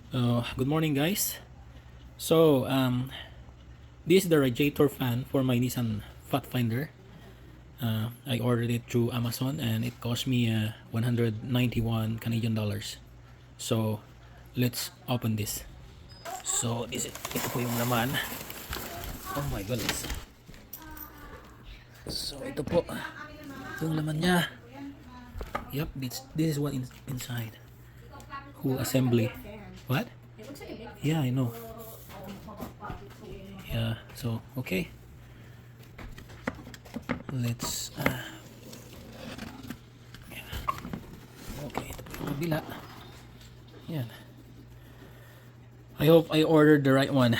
Good morning, guys. So, this is the radiator fan for my Nissan Pathfinder. I ordered it through Amazon and it cost me 191 Canadian dollars. So, let's open this. So, ito po yung laman. Oh my goodness. So, ito po yung laman niya. Yep, this is what inside. Whole assembly. What? Yeah, I know. Yeah, so okay. Let's yeah. Okay, ito po yung kabila. Yan. I hope I ordered the right one.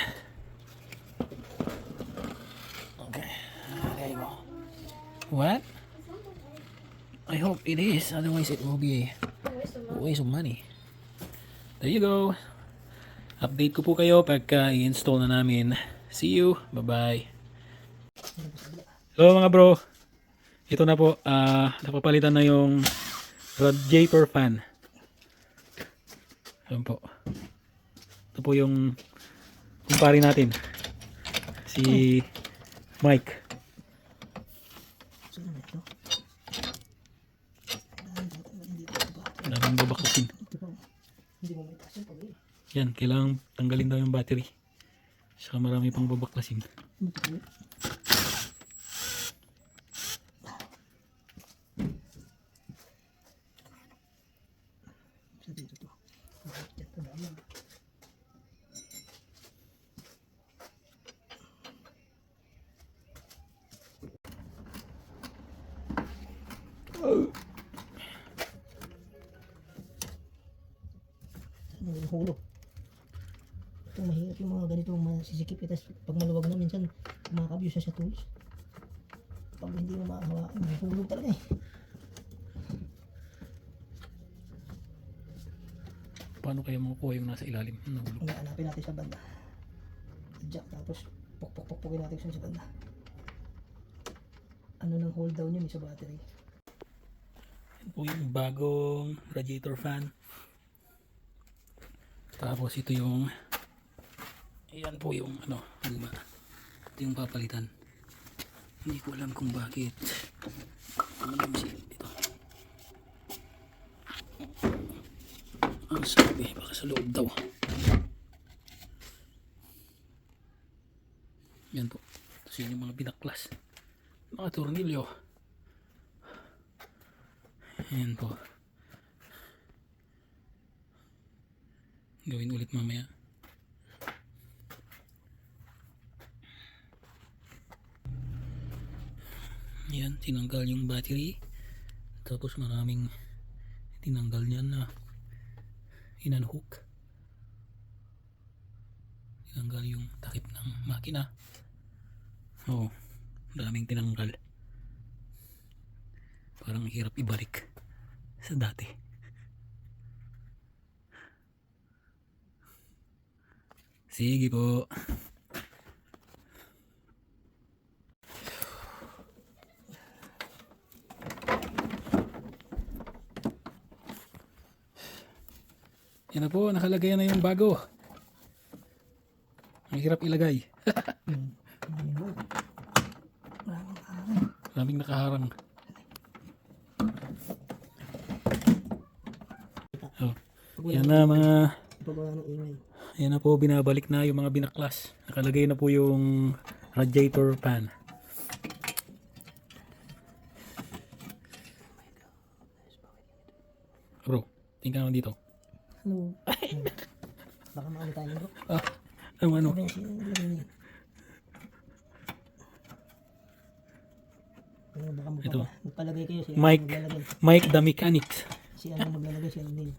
Okay, there you go. What? I hope it is, otherwise it will be a waste of money. There you go. Update ko po kayo pagka i-install na namin. See you. Bye-bye. Hello mga bro. Ito na po. Napapalitan na yung radiator fan. Ayan po. Ito po yung kumpare natin. Si Mike. Daming babakusin. Yan, kailangan tanggalin daw yung battery. Saka marami pang babaklasin. Hulog. Ito mahirap yung mga ganitong masisikip. Tapos pag maluwag na minsan makakabuse siya sa tools. Pag hindi mo makahawakan, hulog talaga eh. Paano kaya makukuha yung nasa ilalim? Nahulog. Hanapin natin sa banda. Jack, tapos pukpukin natin sa banda. Ano nang hold down yun sa battery. Yan po yung bagong radiator fan. Tapos ito yung ayan po yung ano, luma. Ito yung papalitan. Hindi ko alam kung bakit. Ano yung silip dito? Ang sabi, baka sa loob daw. Yan po. Tapos yun yung mga binaklas. Mga tornilyo. Yan po. Gawin ulit mamaya. Yan, tinanggal yung battery. Tapos maraming tinanggal niyan na inunhook. Tinanggal yung takip ng makina. Oh, daming tinanggal. Parang hirap ibalik sa dati. Sige po. Yan na po, nakalagay na yung bago. Ang hirap ilagay. Maraming nakaharang. Oh, yan na mga yan na po, binabalik na yung mga binaklas. Nakalagay na po yung radiator fan. Bro, tingnan naman dito. Ano? Baka maano tayo bro. Ano? Ito. Magpalagay kayo siya. Mike the mechanic. Si ano maglalagay siya din.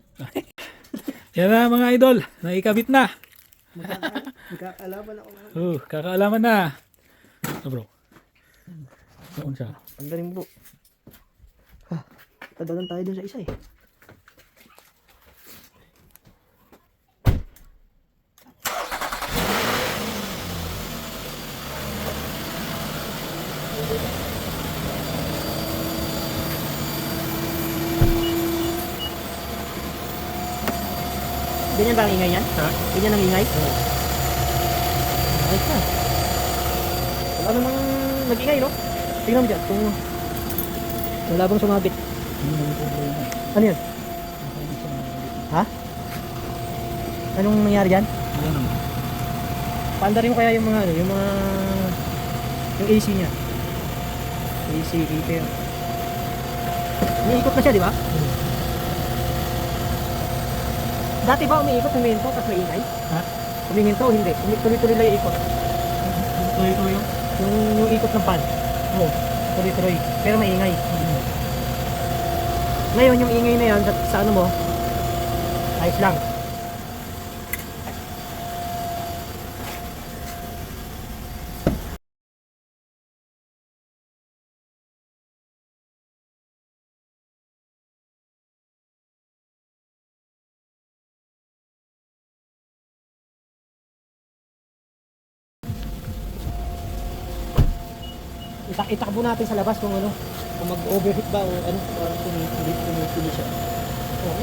Yan na mga idol, naikabit na. Magkakaalaman ako. Kakaalaman na. Bro. Saan siya? Ang galing bro. Tadalan tayo dun sa isa eh. Ganyan ba ang ingay yan? Ha? Ganyan ang ingay? Oo. Ayos na. Wala namang nag-ingay, no? Tingnan mo dyan, kung wala bang sumabit. Ano yan? Ha? Anong nangyari dyan? Wala naman. Paandarin mo kaya yung mga ano, yung mga yung AC niya. AC heater. Umiikot na siya, di ba? Dati ba umiikot, huminto, tapos may ingay? Ha? Huminto, hindi. Tuloy-tuloy lang yung ikot. Tuloy-tuloy yung? Yung ikot ng pan. Oo. Tuloy-tuloy. Pero may ingay. Ngayon, yung ingay na yan, sa ano mo, ayos lang. Itakbo natin sa labas kung ano, kung mag-overheat ba o ano, parang tumituloy siya. Oh.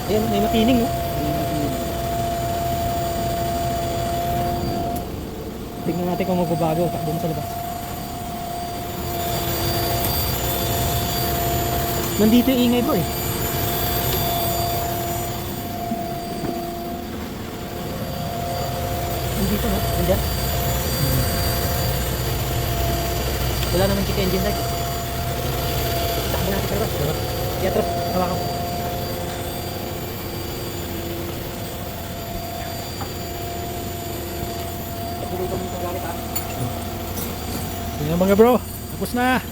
Ayan, may makining, no? Tingnan natin kung magbabago, takbo mo sa labas. Nandito yung ingay bro eh. Nandito no? Nandyan? Wala naman check engine light. Takbo natin sa labas. Kaya trap, hawakan ko. Pagburutan mo sa galit ha. Yan mga bro, tapos na.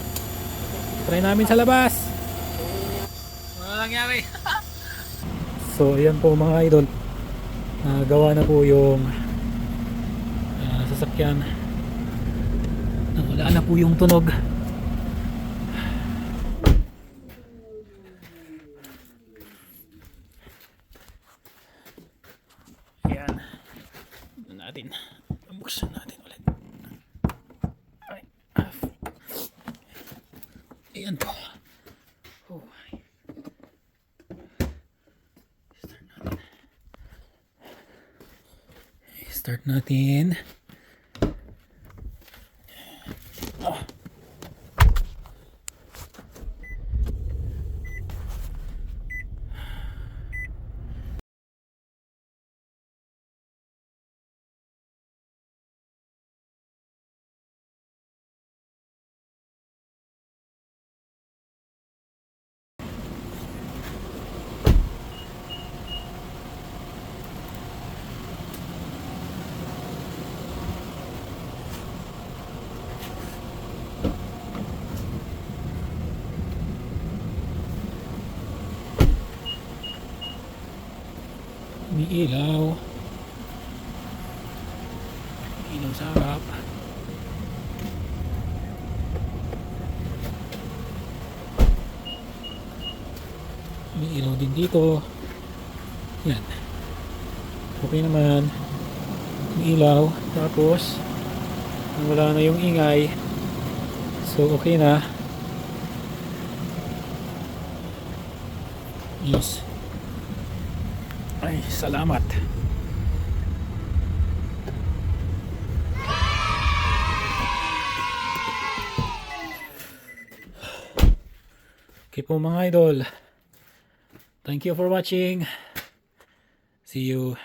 Try namin sa labas. Wala nangyari. So ayan po mga idol. Gawa na po yung sasakyan. Wala na po yung tunog. Ayan. Ano natin? Buksan natin ulit. Ay. Ayan po. Oh. Start natin. May ilaw. May ilaw sa harap. May ilaw din dito. Yan. Okay naman. May ilaw. Tapos wala na yung ingay. So okay na. Yes. Ay, salamat. Okay po mga idol. Thank you for watching. See you